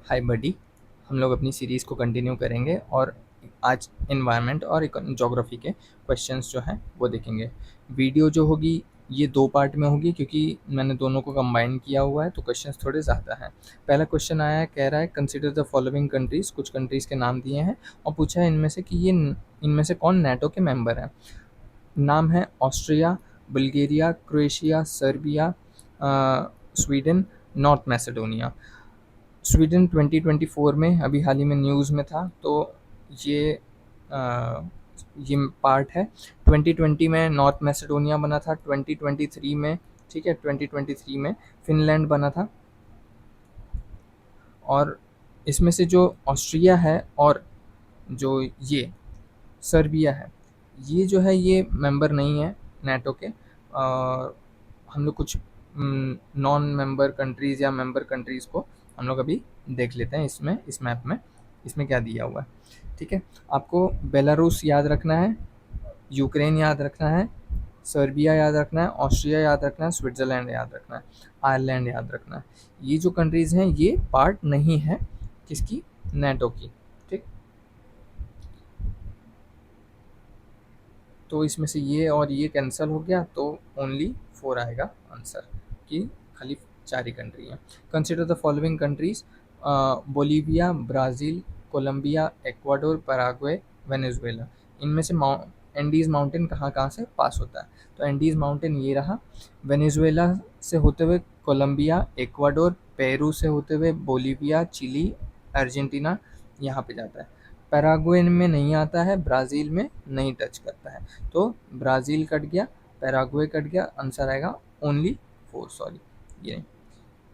हाय बडी। हम लोग अपनी सीरीज़ को कंटिन्यू करेंगे और आज एनवायरनमेंट और ज्योग्राफी के क्वेश्चंस जो हैं वो देखेंगे। वीडियो जो होगी ये 2 पार्ट में होगी क्योंकि मैंने दोनों को कंबाइन किया हुआ है, तो क्वेश्चंस थोड़े ज़्यादा हैं। पहला क्वेश्चन आया है, कह रहा है कंसीडर द फॉलोइंग कंट्रीज़, कुछ कंट्रीज़ के नाम दिए हैं और पूछा है इनमें से कि ये इनमें से कौन नाटो के मेंबर हैं। नाम है Austria, Bulgaria, Croatia, Serbia, Sweden, North Macedonia. Sweden 2024 में अभी हाल ही में न्यूज़ में था, तो ये अ, ये पार्ट है। 2020 में नॉर्थ मैसेडोनिया बना था, 2023 में, ठीक है, 2023 में फिनलैंड बना था। और इसमें से जो ऑस्ट्रिया है और जो ये सर्बिया है, ये जो है ये मेंबर नहीं है नाटो के। हम लोग कुछ नॉन मेंबर कंट्रीज़ या मेंबर कंट्रीज़ को हम लोग अभी देख लेते हैं इसमें, इस मैप में इसमें क्या दिया हुआ है। ठीक है, आपको बेलारूस याद रखना है, यूक्रेन याद रखना है, सर्बिया याद रखना है, ऑस्ट्रिया याद रखना है, स्विट्ज़रलैंड याद रखना है, आयरलैंड याद रखना है। ये जो कंट्रीज़ हैं ये पार्ट नहीं है किसकी, नाटो की। ठीक, तो इसमें से ये और ये कैंसिल हो गया, तो ओनली 4 आएगा आंसर कि खाली 4 ही कंट्री हैं। Consider the following countries, Bolivia, Brazil, Colombia, Ecuador, Paraguay, Venezuela. इनमें से एंडीज़ माउंटेन कहाँ-कहाँ से पास होता है, तो एंडीज़ माउंटेन ये रहा, वेनेजुएला से होते हुए कोलंबिया, इक्वाडोर, पेरू से होते हुए बोलीविया, चिली, अर्जेंटीना यहाँ पे जाता है। पैराग्वे में नहीं आता है, ब्राज़ील में नहीं टच करता है, तो ब्राज़ील कट गया, पैराग्वे कट गया, आंसर आएगा ओनली 4, सॉरी ये नहीं,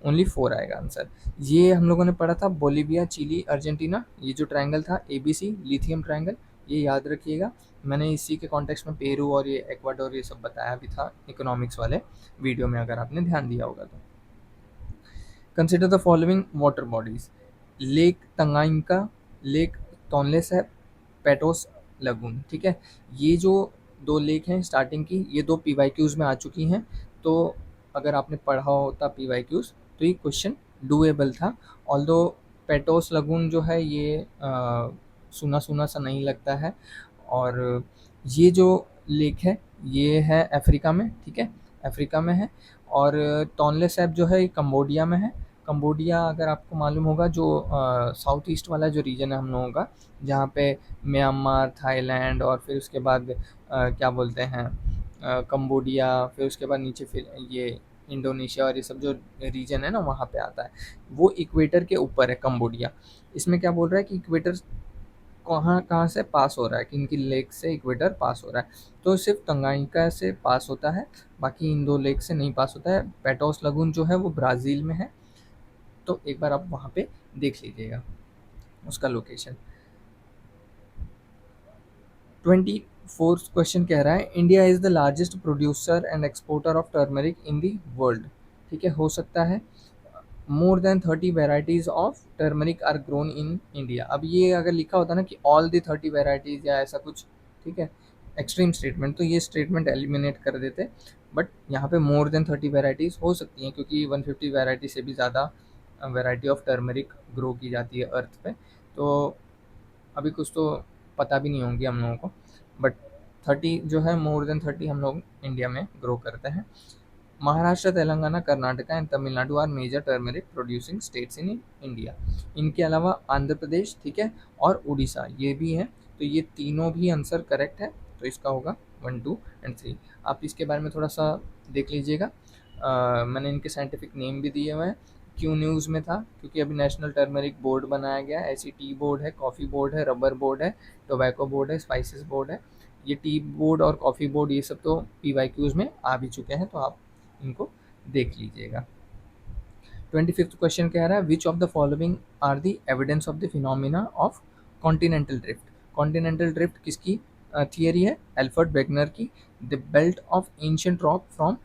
ओनली 4 आएगा आंसर। ये हम लोगों ने पढ़ा था बोलीविया, चिली, अर्जेंटीना, ये जो ट्रायंगल था एबीसी लिथियम ट्रायंगल, ये याद रखिएगा। मैंने इसी के कॉन्टेक्स्ट में पेरू और ये इक्वाडोर ये सब बताया भी था इकोनॉमिक्स वाले वीडियो में, अगर आपने ध्यान दिया होगा तो। Consider the following water bodies, lake Tanganyika, lake Tonle Sap, Patos lagoon. ठीक है, ये जो 2 लेक हैं स्टार्टिंग की, ये 2 पीवाईक्यूज़ में आ चुकी हैं, तो अगर आपने पढ़ा होता पीवाईक्यूज़ तो ये क्वेश्चन डूएबल था। ऑल्दो पेटोस लगून जो है ये सुना सुना सा नहीं लगता है, और ये जो लेक है ये है अफ्रीका में, ठीक है, अफ्रीका में है। और टोनले सैप जो है ये कंबोडिया में है। कंबोडिया अगर आपको मालूम होगा, जो साउथ ईस्ट वाला जो रीजन है हम लोगों का, जहाँ पे म्यांमार, थाईलैंड और फिर उसके बाद क्या बोलते हैं कंबोडिया, फिर उसके बाद नीचे फिर ये इंडोनेशिया और ये सब जो रीजन है ना वहाँ पे आता है, वो इक्वेटर के ऊपर है कंबोडिया। इसमें क्या बोल रहा है कि इक्वेटर कहाँ कहाँ से पास हो रहा है, किन किन लेक से इक्वेटर पास हो रहा है, तो सिर्फ तंगाइका से पास होता है, बाकी इन 2 लेक से नहीं पास होता है। पेटोस लगून जो है वो ब्राज़ील में है, तो एक बार आप वहाँ पे देख लीजिएगा उसका लोकेशन। 24 क्वेश्चन कह रहा है, India is the largest producer and exporter of turmeric in the world. ठीक है, हो सकता है more than 30 varieties of turmeric are grown in India. अब ये अगर लिखा होता ना कि ऑल दी 30 वेराइटीज़ या ऐसा कुछ, ठीक है, एक्सट्रीम स्टेटमेंट, तो ये स्टेटमेंट एलिमिनेट कर देते, बट यहाँ पे मोर देन 30 वेराइटीज़ हो सकती हैं क्योंकि 150 वेराइटी से भी ज़्यादा वेराइटी ऑफ टर्मरिक ग्रो की जाती है अर्थ पे, तो अभी कुछ तो पता भी नहीं होंगी हम लोगों को, बट 30 जो है, मोर देन 30 हम लोग इंडिया में ग्रो करते हैं। Maharashtra, Telangana, Karnataka and Tamil Nadu are major turmeric producing states in India. इनके अलावा आंध्र प्रदेश, ठीक है, और उड़ीसा ये भी हैं, तो ये तीनों भी आंसर करेक्ट है, तो इसका होगा 1, 2 एंड 3। आप इसके बारे में थोड़ा सा देख लीजिएगा। मैंने इनके साइंटिफिक नेम भी दिए हुए हैं। क्यों न्यूज़ में था, क्योंकि अभी नेशनल टर्मरिक बोर्ड बनाया गया है, ऐसी टी बोर्ड है, कॉफ़ी बोर्ड है, रबर बोर्ड है, टोबैको बोर्ड है, स्पाइसेस बोर्ड है। ये टी बोर्ड और कॉफ़ी बोर्ड ये सब तो पीवाईक्यूज़ में आ भी चुके हैं, तो आप इनको देख लीजिएगा। 25th क्वेश्चन कह रहा है, which of the following are the evidence of the phenomena of continental drift. Continental drift किसकी थियरी है, एल्फ्रेड वेगनर की। The belt of ancient rock from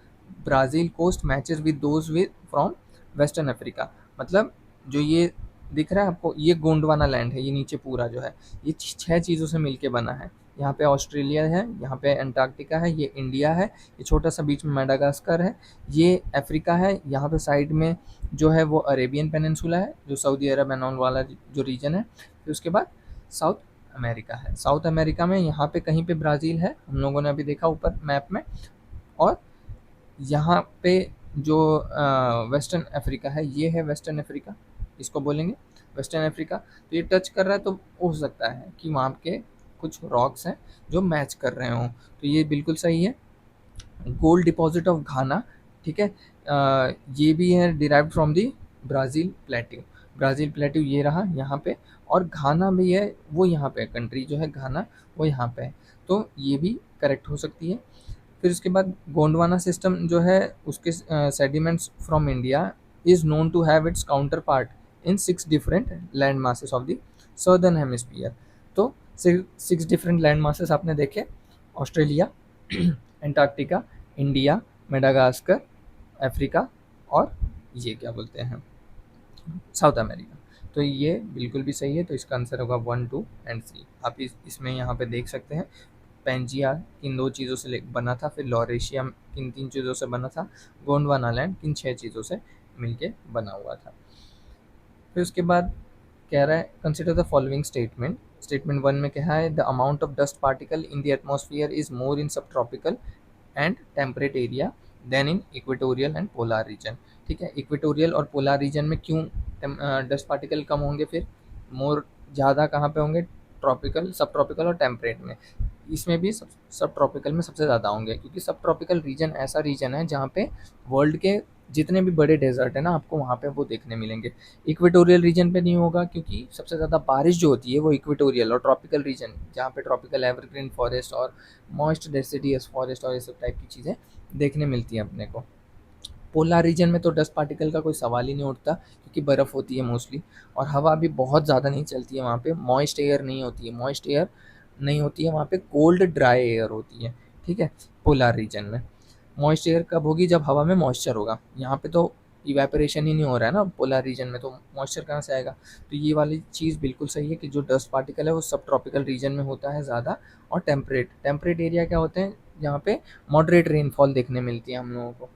Brazil coast matches with those with from western Africa. मतलब जो ये दिख रहा है आपको, ये गोंडवाना लैंड है, ये नीचे पूरा जो है ये 6 चीज़ों से मिलके बना है, यहाँ पे ऑस्ट्रेलिया है, यहाँ पे अंटार्कटिका है, ये इंडिया है, ये छोटा सा बीच में मेडागास्कर है, ये अफ्रीका है, यहाँ पे साइड में जो है वो अरेबियन पेनिनसुला है, जो सऊदी अरब एंड ऑल वाला जो रीजन है। फिर उसके बाद साउथ अमेरिका है। साउथ अमेरिका में यहाँ पे कहीं पे ब्राज़ील है, हम लोगों ने अभी देखा ऊपर मैप में, और यहाँ पे जो वेस्टर्न अफ्रीका है, ये है वेस्टर्न अफ्रीका, इसको बोलेंगे वेस्टर्न अफ्रीका। तो ये टच कर रहा है, तो हो सकता है कि वहाँ के कुछ रॉक्स हैं जो मैच कर रहे हों, तो ये बिल्कुल सही है। गोल्ड डिपॉजिट ऑफ घाना, ठीक है, ये भी है derived from the Brazil plateau. Brazil plateau ये रहा यहाँ पे, और घाना भी है, वो यहाँ पे कंट्री जो है घाना, वो यहाँ पे है, तो ये भी करेक्ट हो सकती है। फिर उसके बाद गोंडवाना सिस्टम जो है, उसके sediments from India is known to have its counterpart in 6 different land masses of the southern hemisphere. तो 6 डिफरेंट लैंड मासेस आपने देखे, Australia, Antarctica, India, Madagascar, Africa, और ये क्या बोलते हैं, साउथ अमेरिका। तो ये बिल्कुल भी सही है, तो इसका आंसर होगा 1, 2 एंड 3। आप इसमें यहाँ पे देख सकते हैं, पेंजिया किन 2 चीज़ों से बना था, फिर लॉरेशिया किन 3 चीज़ों से बना था, गोंडवाना लैंड किन 6 चीज़ों से मिलके बना हुआ था। फिर उसके बाद कह रहा है consider the following statement. Statement 1 में कहा है the amount of dust particle in the atmosphere is more in sub tropical and temperate area than in equatorial and polar region. ठीक है, इक्वेटोरियल और पोलार रीजन में क्यों डस्ट पार्टिकल कम होंगे, फिर मोर ज़्यादा कहाँ पे होंगे, ट्रॉपिकल, सब ट्रॉपिकल और टेम्परेट में। इसमें भी सब ट्रॉपिकल में सबसे ज़्यादा होंगे, क्योंकि सब ट्रॉपिकल रीजन ऐसा रीजन है जहाँ पे वर्ल्ड के जितने भी बड़े डेजर्ट है ना, आपको वहाँ पे वो देखने मिलेंगे। इक्वेटोरियल रीजन पे नहीं होगा, क्योंकि सबसे ज़्यादा बारिश जो होती है वो इक्वेटोरियल और ट्रॉपिकल रीजन, जहाँ पे ट्रॉपिकल एवरग्रीन फॉरेस्ट और मॉइस्ट डेसिडियस फॉरेस्ट और ये सब टाइप की चीज़ें देखने मिलती हैं अपने को। पोलर रीजन में तो डस्ट पार्टिकल का कोई सवाल ही नहीं उठता, क्योंकि बर्फ़ होती है मोस्टली, और हवा भी बहुत ज़्यादा नहीं चलती है वहाँ पे, मॉइस्ट एयर नहीं होती है, मॉइस्ट एयर नहीं होती है वहाँ पे, कोल्ड ड्राई एयर होती है। ठीक है, पोलर रीजन में मॉइस्ट एयर कब होगी, जब हवा में मॉइस्चर होगा। यहाँ पे तो इवेपोरेशन ही नहीं हो रहा है ना पोलर रीजन में, तो मॉइस्चर कहाँ से आएगा। तो ये वाली चीज़ बिल्कुल सही है कि जो डस्ट पार्टिकल है वो सब ट्रॉपिकल रीजन में होता है ज़्यादा, और टेम्परेट एरिया क्या होते हैं, जहाँ पे मॉडरेट रेनफॉल देखने मिलती है हम लोगों को।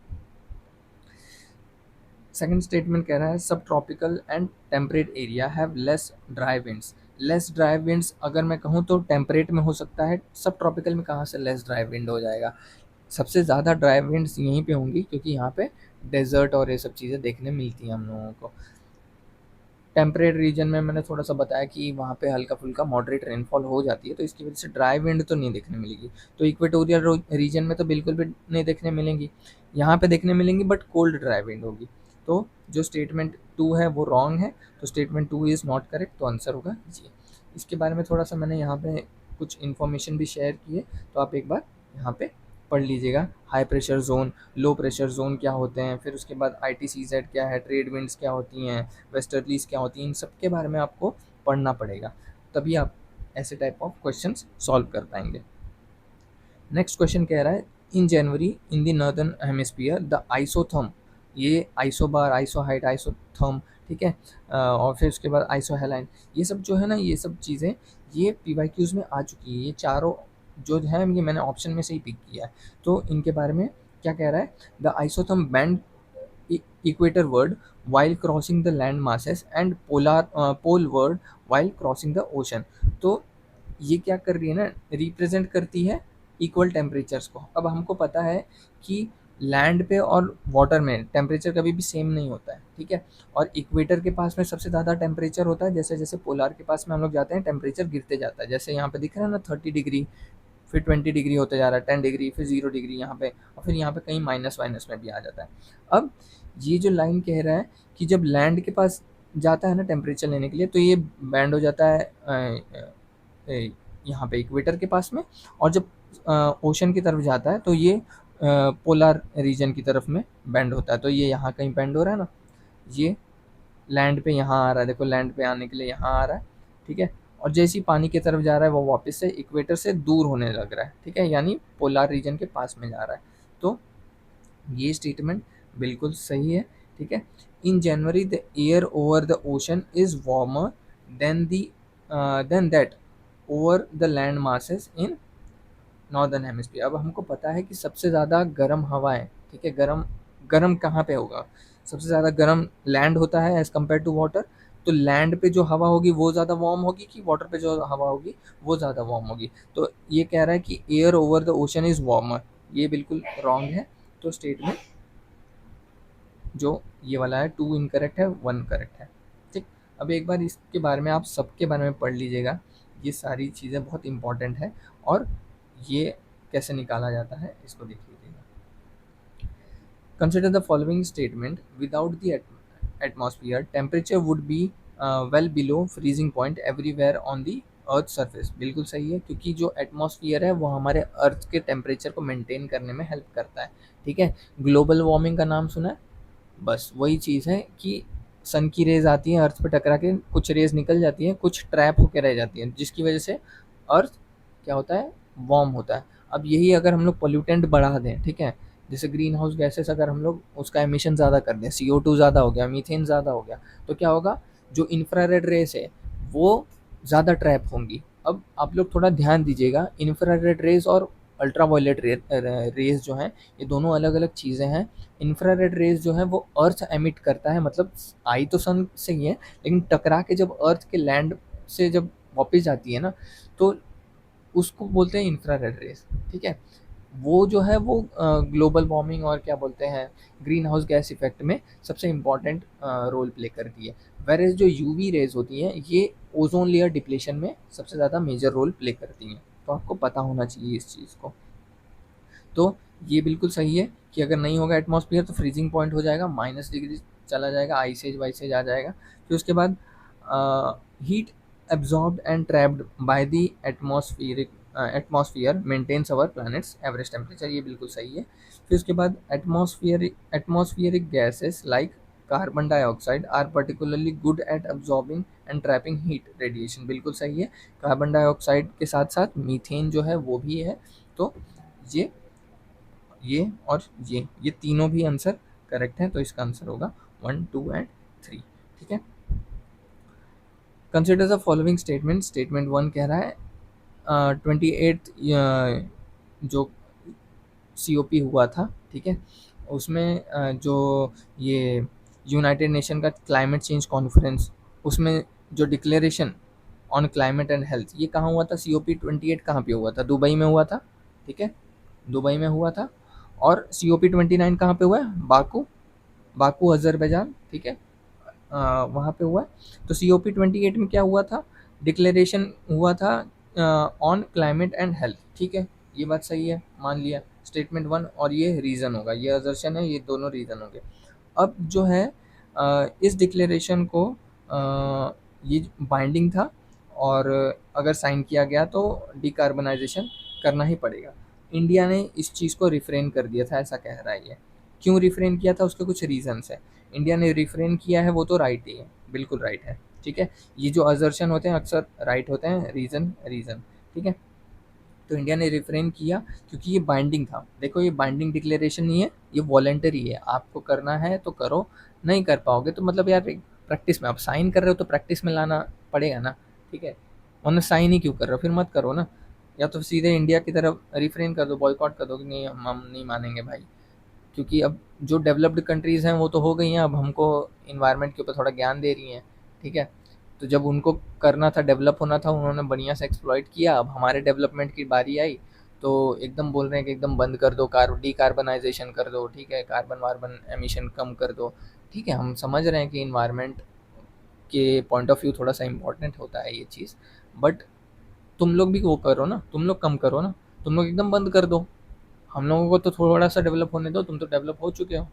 सेकंड स्टेटमेंट कह रहा है सब tropical and temperate area have less dry winds. Less dry winds अगर मैं कहूँ तो टेम्परेट में हो सकता है, सब ट्रॉपिकल में कहाँ से लेस ड्राई विंड हो जाएगा। सबसे ज़्यादा ड्राई विंड्स यहीं पे होंगी, क्योंकि यहाँ पे डेजर्ट और ये सब चीज़ें देखने मिलती हैं हम लोगों को। टेम्परेट रीजन में मैंने थोड़ा सा बताया कि वहाँ पे हल्का फुल्का मॉडरेट रेनफॉल हो जाती है, तो इसकी वजह से ड्राई विंड तो नहीं देखने मिलेगी। तो इक्वेटोरियल रीजन में तो बिल्कुल भी नहीं देखने मिलेंगी, यहाँ पे देखने मिलेंगी, बट कोल्ड ड्राई विंड होगी। तो जो स्टेटमेंट 2 है वो रॉन्ग है, तो स्टेटमेंट 2 इज़ नॉट करेक्ट, तो आंसर होगा जी। इसके बारे में थोड़ा सा मैंने यहाँ पे कुछ इन्फॉर्मेशन भी शेयर की है, तो आप एक बार यहाँ पे पढ़ लीजिएगा। High pressure zone, low pressure zone क्या होते हैं, फिर उसके बाद ITCZ क्या है, ट्रेड विंड्स क्या होती हैं, वेस्टर्लीज क्या होती हैं, इन सब के बारे में आपको पढ़ना पड़ेगा, तभी आप ऐसे टाइप ऑफ क्वेश्चंस सॉल्व कर पाएंगे। नेक्स्ट क्वेश्चन कह रहा है in January in the northern hemisphere the isotherm, ये आइसोबार, आइसोहाइट, आइसोथर्म, ठीक है, और फिर उसके बाद आइसोहेलाइन, ये सब जो है ना, ये सब चीज़ें ये PYQs में आ चुकी है, ये चारों जो है ये मैंने ऑप्शन में से ही पिक किया है। तो इनके बारे में क्या कह रहा है, the isotherm bend equatorward while crossing the land masses and poleward while crossing the ocean. तो ये क्या कर रही है ना, रिप्रेजेंट करती है इक्वल टेम्परेचर्स को। अब हमको पता है कि लैंड पे और वाटर में टेम्परेचर कभी भी सेम नहीं होता है, ठीक है, और इक्वेटर के पास में सबसे ज़्यादा टेम्परेचर होता है, जैसे जैसे पोलार के पास में हम लोग जाते हैं टेम्परेचर गिरते जाता है, जैसे यहाँ पे दिख रहा है ना 30 डिग्री, फिर 20 डिग्री होते जा रहा है, 10 डिग्री, फिर 0 डिग्री यहाँ पे, और फिर यहाँ पे कहीं माइनस वाइनस में भी आ जाता है। अब ये जो लाइन कह रहा है कि जब लैंड के पास जाता है ना टेम्परेचर लेने के लिए, तो ये बैंड हो जाता है यहाँ पे इक्वेटर के पास में, और जब ओशन की तरफ जाता है तो ये पोलर रीजन की तरफ में बैंड होता है। तो ये यहाँ कहीं बैंड हो रहा है ना, ये लैंड पे यहाँ आ रहा है, देखो लैंड पे आने के लिए यहाँ आ रहा है, ठीक है, और जैसे ही पानी की तरफ जा रहा है वो वापस से इक्वेटर से दूर होने लग रहा है, ठीक है, यानी पोलर रीजन के पास में जा रहा है। तो ये स्टेटमेंट बिल्कुल सही है, ठीक है। In January the air over the ocean is warmer than that over the land masses in northern hemisphere. अब हमको पता है कि सबसे ज़्यादा गर्म हवा है, ठीक है, गर्म गर्म कहाँ पे होगा, सबसे ज़्यादा गर्म लैंड होता है एज़ कम्पेयर टू वाटर। तो लैंड पे जो हवा होगी वो ज़्यादा वार्म होगी कि वाटर पे जो हवा होगी वो ज़्यादा वार्म होगी। तो ये कह रहा है कि air over the ocean is warmer, ये बिल्कुल रॉन्ग है। तो स्टेट में जो ये वाला है 2 इनकरेक्ट है, 1 करेक्ट है, ठीक। अब एक बार इसके बारे में आप सबके बारे में पढ़ लीजिएगा, ये सारी चीज़ें बहुत इंपॉर्टेंट है। और ये कैसे निकाला जाता है इसको देख लीजिएगा। Consider the following statement: without the atmosphere, temperature would be well below freezing point everywhere on the earth surface. बिल्कुल सही है, क्योंकि जो एटमॉस्फियर है वो हमारे अर्थ के टेम्परेचर को मेंटेन करने में हेल्प करता है, ठीक है। ग्लोबल वार्मिंग का नाम सुना है? बस वही चीज़ है कि सन की रेज़ आती हैं अर्थ पे टकरा के, कुछ रेज़ निकल जाती हैं, कुछ ट्रैप होके रह जाती हैं, जिसकी वजह से अर्थ क्या होता है, वार्म होता है। अब यही अगर हम लोग पोल्यूटेंट बढ़ा दें, ठीक है, जैसे ग्रीन हाउस गैसेस अगर हम लोग उसका एमिशन ज़्यादा कर दें, CO2 ज़्यादा हो गया, मीथेन ज़्यादा हो गया, तो क्या होगा, जो इंफ्रारेड रेस है वो ज़्यादा ट्रैप होंगी। अब आप लोग थोड़ा ध्यान दीजिएगा, इंफ्रारेड रेस और अल्ट्रावायलेट रेस जो हैं, ये दोनों अलग अलग चीज़ें हैं। इंफ्रारेड रेस जो है वो अर्थ एमिट करता है, मतलब आई तो सन से ही है, लेकिन टकरा के जब अर्थ के लैंड से जब वापस जाती है ना, तो उसको बोलते हैं इंफ्रारेड रेस, ठीक है। वो जो है वो ग्लोबल वार्मिंग और क्या बोलते हैं, ग्रीन हाउस गैस इफेक्ट में सबसे इम्पॉर्टेंट रोल प्ले करती है। वेरेज जो यूवी रेज होती हैं ये ओजोन लेयर डिप्लेशन में सबसे ज़्यादा मेजर रोल प्ले करती हैं। तो आपको पता होना चाहिए इस चीज़ को। तो ये बिल्कुल सही है कि अगर नहीं होगा एटमॉस्फेयर तो फ्रीजिंग पॉइंट हो जाएगा, -डिग्री चला जाएगा, आइसेज वाइसेज आ जाएगा। फिर उसके बाद heat absorbed and trapped by the atmosphere maintains our planet's average temperature, ये बिल्कुल सही है। फिर उसके बाद atmospheric gases like carbon dioxide are particularly good at absorbing and trapping heat radiation, बिल्कुल सही है। कार्बन डाइऑक्साइड के साथ साथ मीथेन जो है वो भी है। तो ये और ये तीनों भी आंसर करेक्ट हैं, तो इसका आंसर होगा 1, 2 एंड 3, ठीक है। Consider the following statement. Statement 1 कह रहा है 28 जो COP हुआ था, ठीक है, उसमें जो ये यूनाइटेड नेशन का क्लाइमेट चेंज कॉन्फ्रेंस, उसमें जो declaration on climate and health, ये कहाँ हुआ था, COP 28 कहाँ पे हुआ था, दुबई में हुआ था, ठीक है, दुबई में हुआ था। और COP 29 कहाँ पे हुआ है, बाकू अजरबैजान, ठीक है, वहाँ पे हुआ है। तो COP 28 में क्या हुआ था, डिक्लेरेशन हुआ था ऑन क्लाइमेट एंड हेल्थ, ठीक है, ये बात सही है, मान लिया स्टेटमेंट 1। और ये रीज़न होगा, ये असर्शन है, ये दोनों रीज़न होंगे। अब जो है इस डिक्लेरेशन को ये बाइंडिंग था, और अगर साइन किया गया तो डिकार्बनाइजेशन करना ही पड़ेगा। इंडिया ने इस चीज़ को रिफ्रेन कर दिया था, ऐसा कह रहा है ये। क्यों रिफ्रेन किया था, उसके कुछ रीजंस है। इंडिया ने रिफ्रेन किया है वो तो राइट ही है, बिल्कुल राइट है, ठीक है। ये जो असर्शन होते हैं अक्सर राइट होते हैं, रीजन रीजन, ठीक है। तो इंडिया ने रिफ्रेन किया क्योंकि ये बाइंडिंग था। देखो ये बाइंडिंग डिक्लेरेशन नहीं है, ये वॉलेंटरी है, आपको करना है तो करो, नहीं कर पाओगे तो मतलब यार प्रैक्टिस में आप साइन कर रहे हो तो प्रैक्टिस में लाना पड़ेगा ना, ठीक है। उन्होंने साइन ही क्यों कर रहे हो, फिर मत करो ना, या तो सीधे इंडिया की तरफ रिफ्रेन कर दो, बॉयकॉट कर दो कि नहीं हम नहीं मानेंगे भाई। क्योंकि अब जो डेवलप्ड कंट्रीज़ हैं वो तो हो गई हैं, अब हमको इन्वायरमेंट के ऊपर थोड़ा ज्ञान दे रही हैं, ठीक है। तो जब उनको करना था, डेवलप होना था, उन्होंने बढ़िया से एक्सप्लॉइट किया, अब हमारे डेवलपमेंट की बारी आई तो एकदम बोल रहे हैं कि एकदम बंद कर दो, डिकार्बनाइजेशन कर दो, ठीक है, कार्बन वार्बन एमिशन कम कर दो, ठीक है। हम समझ रहे हैं कि इन्वायरमेंट के पॉइंट ऑफ व्यू थोड़ा सा इंपॉर्टेंट होता है ये चीज़, बट तुम लोग भी वो करो ना, तुम लोग कम करो ना, तुम लोग एकदम बंद कर दो, हम लोगों को तो थोड़ा सा डेवलप होने दो, तुम तो डेवलप हो चुके हो।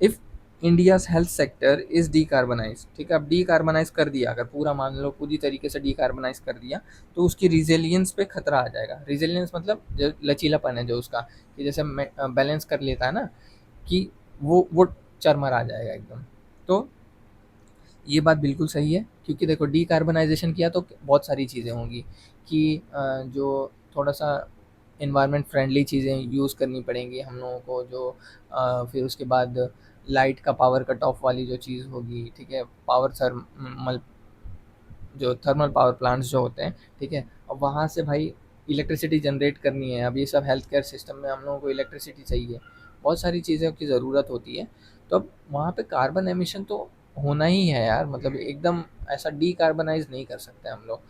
If India's health sector is decarbonise, ठीक है, अब डीकार्बनाइज कर दिया, अगर पूरा मान लो पूरी तरीके से डीकार्बनाइज कर दिया तो उसकी रिजिलियंस पे खतरा आ जाएगा। रिजिलियंस मतलब जो लचीलापन है जो उसका, कि जैसे बैलेंस कर लेता है ना, कि वो चरमरा जाएगा एकदम। तो ये बात बिल्कुल सही है, क्योंकि देखो डीकार्बनाइजेशन किया तो बहुत सारी चीज़ें होंगी कि जो थोड़ा सा एनवायरनमेंट फ्रेंडली चीज़ें यूज़ करनी पड़ेंगी हम लोगों को, जो फिर उसके बाद लाइट का पावर कट ऑफ वाली जो चीज़ होगी, ठीक है, पावर थर्मल जो थर्मल पावर प्लांट्स जो होते हैं, ठीक है, अब वहाँ से भाई इलेक्ट्रिसिटी जनरेट करनी है। अब ये सब हेल्थ केयर सिस्टम में हम लोगों को इलेक्ट्रिसिटी चाहिए, बहुत सारी चीज़ों की ज़रूरत होती है। तो अब वहाँ पे कार्बन एमिशन तो होना ही है यार, मतलब एकदम ऐसा डीकार्बनाइज़ नहीं कर सकते हम लोग।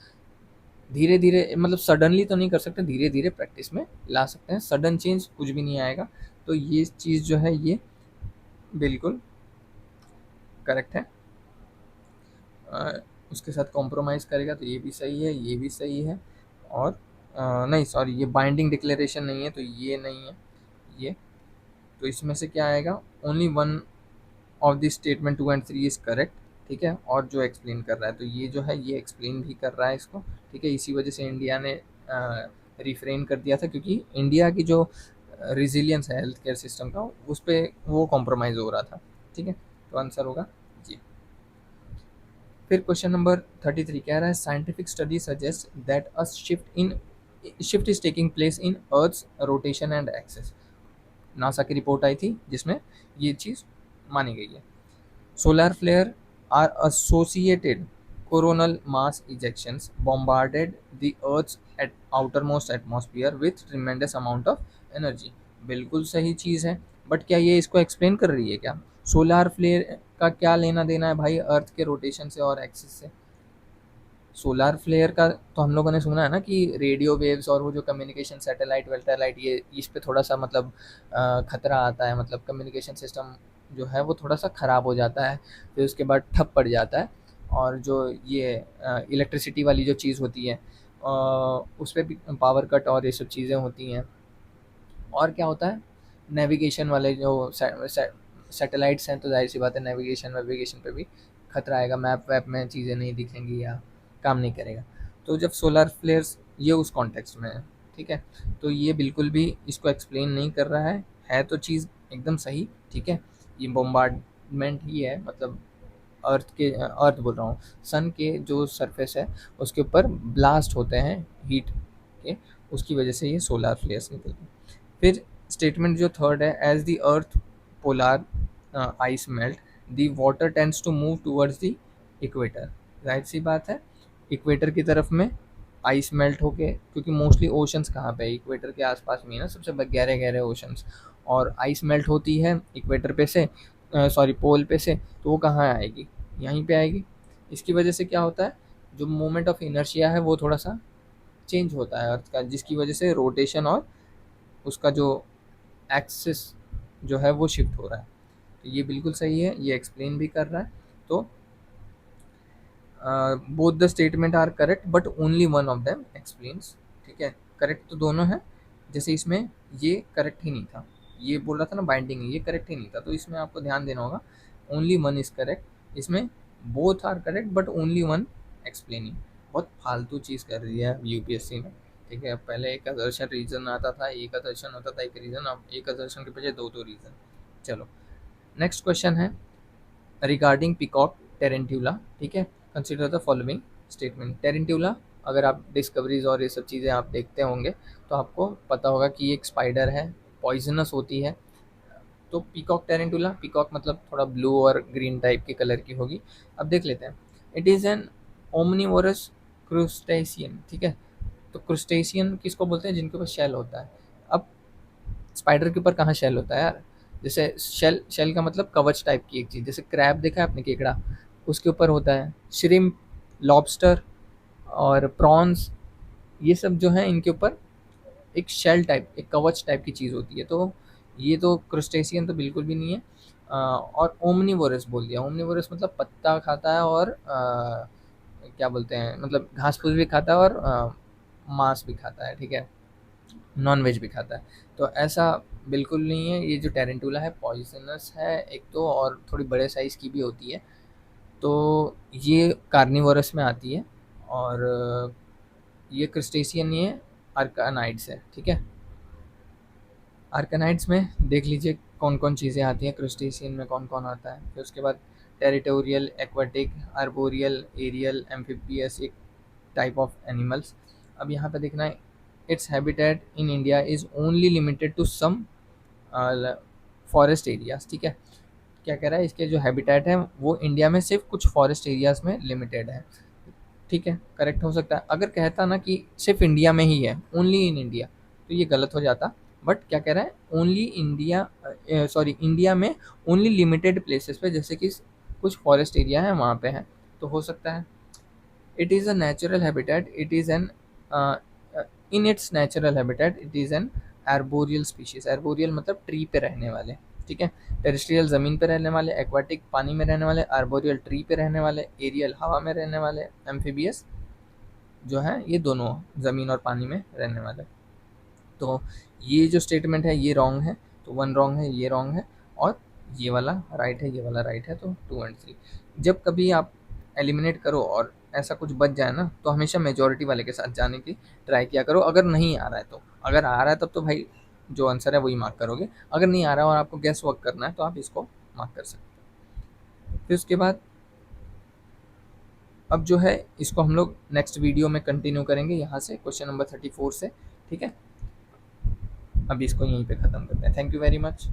धीरे-धीरे मतलब सडनली तो नहीं कर सकते, धीरे-धीरे प्रैक्टिस में ला सकते हैं, सडन चेंज कुछ भी नहीं आएगा। तो ये चीज़ जो है ये बिल्कुल करेक्ट है। अ, उसके साथ कॉम्प्रोमाइज़ करेगा तो ये भी सही है, ये भी सही है। और नहीं सॉरी, ये बाइंडिंग डिक्लेरेशन नहीं है तो ये नहीं है ये। तो इसमें से क्या आएगा, only one of the statement 2 and 3 is correct, ठीक है। और जो एक्सप्लेन कर रहा है तो ये जो है ये एक्सप्लेन भी कर रहा है इसको, ठीक है। इसी वजह से इंडिया ने रिफ्रेन कर दिया था, क्योंकि इंडिया की जो रिजिलियंस है हेल्थ केयर सिस्टम का उस पर वो कॉम्प्रोमाइज़ हो रहा था, ठीक है। तो आंसर होगा जी। फिर क्वेश्चन नंबर 33 कह रहा है scientific study suggest that a shift is taking place in earth's rotation and axis. NASA की रिपोर्ट आई थी जिसमें ये चीज़ मानी गई है। Solar flare are associated coronal mass ejections bombarded the Earth's at outermost atmosphere with tremendous amount of energy। बिल्कुल सही चीज़ है, बट क्या ये इसको एक्सप्लेन कर रही है क्या? सोलार फ्लेयर का क्या लेना देना है भाई अर्थ के रोटेशन से और एक्सिस से? सोलार फ्लेयर का तो हम लोगों ने सुना है ना कि रेडियो वेव्स और वो जो कम्युनिकेशन सैटेलाइट वेटेलाइट ये इस पे थोड़ा सा मतलब खतरा आता है, मतलब कम्युनिकेशन सिस्टम जो है वो थोड़ा सा ख़राब हो जाता है, फिर उसके बाद ठप पड़ जाता है। और जो ये इलेक्ट्रिसिटी वाली जो चीज़ होती है उस पर भी पावर कट और ये सब चीज़ें होती हैं। और क्या होता है, नेविगेशन वाले जो सैटेलाइट्स हैं तो जाहिर सी बात है नेविगेशन वेविगेशन पे भी खतरा आएगा, मैप वैप में चीज़ें नहीं दिखेंगी या काम नहीं करेगा। तो जब सोलर फ्लेयर्स ये उस कॉन्टेक्स्ट में है, ठीक है। तो ये बिल्कुल भी इसको एक्सप्लेन नहीं कर रहा है तो चीज़ एकदम सही, ठीक है। ये बोम्बार्डमेंट ही है, मतलब अर्थ बोल रहा हूँ, सन के जो सरफेस है उसके ऊपर ब्लास्ट होते हैं हीट के, उसकी वजह से ये सोलर फ्लेयर्स निकलते हैं। फिर स्टेटमेंट जो थर्ड है, as the earth polar ice melt the water tends to move towards the equator. जाहिर सी बात है इक्वेटर की तरफ में आइस मेल्ट होके, क्योंकि मोस्टली ओशंस कहाँ पे है, इक्वेटर के आसपास में है ना सबसे गहरे गहरे ओशंस, और आइस मेल्ट होती है इक्वेटर पे से, सॉरी पोल पे से, तो वो कहाँ आएगी, यहीं पे आएगी। इसकी वजह से क्या होता है, जो मोमेंट ऑफ इनर्शिया है वो थोड़ा सा चेंज होता है अर्थ का, जिसकी वजह से रोटेशन और उसका जो एक्सिस जो है वो शिफ्ट हो रहा है। तो ये बिल्कुल सही है, ये एक्सप्लेन भी कर रहा है। तो both the statement are correct but only one of them explains, ठीक है। करेक्ट तो दोनों है, जैसे इसमें ये करेक्ट ही नहीं था, ये बोल रहा था ना बाइंडिंग है, ये करेक्ट ही नहीं था, तो इसमें आपको ध्यान देना होगा ओनली वन इज करेक्ट। इसमें both are correct but only one explaining. बहुत फालतू चीज़ कर रही है यूपीएससी में, ठीक है। पहले एक असर्शन रीजन आता था, एक असर्शन होता था एक रीजन, अब एक असर्शन के बजाय दो दो रीजन। चलो नेक्स्ट क्वेश्चन है रिगार्डिंग पिकॉक टेरेंट्यूला, ठीक है। Consider the following statement. Tarantula, अगर आप डिस्कवरीज और ये सब चीज़ें आप देखते होंगे तो आपको पता होगा कि एक स्पाइडर है, पॉइजनस होती है। तो पीकॉक टेरेंटुला, पीकॉक मतलब थोड़ा ब्लू और ग्रीन टाइप के कलर की होगी। अब देख लेते हैं, इट इज़ एन ओमनीवोरस क्रूस्टेशियन, ठीक है। तो क्रूस्टेशियन किसको बोलते हैं, जिनके ऊपर शेल होता है। अब स्पाइडर के ऊपर कहाँ शेल होता है यार, जैसे शेल, शेल का मतलब कवच टाइप की एक चीज़, जैसे क्रैब देखा है आपने, केकड़ा, उसके ऊपर होता है। श्रिम्प, लॉबस्टर और प्रॉन्स, ये सब जो है इनके ऊपर एक शेल टाइप, एक कवच टाइप की चीज़ होती है। तो ये तो क्रुस्टेशियन तो बिल्कुल भी नहीं है। और ओमनीवोरस बोल दिया, ओमनीवोरस मतलब पत्ता खाता है और क्या बोलते हैं, मतलब घास फूस भी खाता है और मांस भी खाता है, ठीक है, नॉन वेज भी खाता है। तो ऐसा बिल्कुल नहीं है। ये जो टेरेंटुला है पॉइजनस है एक तो, और थोड़ी बड़े साइज़ की भी होती है। तो ये कार्निवोरस में आती है, और ये क्रस्टेशियन नहीं है, आर्कानाइड्स है, ठीक है। आर्कनाइड्स में देख लीजिए कौन कौन चीज़ें आती हैं, क्रुस्टेशियन में कौन कौन आता है। फिर उसके बाद territorial, aquatic, arboreal, aerial, amphibious, एक टाइप ऑफ एनिमल्स। अब यहाँ पे देखना है, it's habitat in India is only limited to some forest areas, ठीक है। क्या कह रहा है, इसके जो हैबिटेट है वो इंडिया में सिर्फ कुछ फॉरेस्ट एरियाज में लिमिटेड है। ठीक है, करेक्ट हो सकता है। अगर कहता ना कि सिर्फ इंडिया में ही है, ओनली इन इंडिया, तो ये गलत हो जाता। बट क्या कह रहा है, ओनली इंडिया, सॉरी इंडिया में ओनली लिमिटेड प्लेसेस पे, जैसे कि कुछ फॉरेस्ट एरिया है वहाँ पे है, तो हो सकता है। It is a natural habitat, it is an in its natural habitat it is an arboreal species. Arboreal मतलब ट्री पे रहने वाले, ठीक है। टेरेस्ट्रियल ज़मीन पे रहने वाले, एक्वाटिक पानी में रहने वाले, आर्बोरियल ट्री पे रहने वाले, एरियल हवा में रहने वाले, एम्फीबियस जो है ये दोनों ज़मीन और पानी में रहने वाले। तो ये जो स्टेटमेंट है ये रॉन्ग है, तो वन रॉन्ग है, ये रॉन्ग है, और ये वाला राइट है, ये वाला राइट है, तो 2 एंड 3। जब कभी आप एलिमिनेट करो और ऐसा कुछ बच जाए ना, तो हमेशा मेजोरिटी वाले के साथ जाने की ट्राई किया करो। अगर नहीं आ रहा है तो, अगर आ रहा है तब तो भाई जो आंसर है वही मार्क करोगे, अगर नहीं आ रहा है और आपको गैस वर्क करना है तो आप इसको मार्क कर सकते हो। फिर उसके बाद अब जो है इसको हम लोग नेक्स्ट वीडियो में कंटिन्यू करेंगे, यहाँ से क्वेश्चन नंबर 34 से, ठीक है। अभी इसको यहीं पे ख़त्म करते हैं। Thank you very much.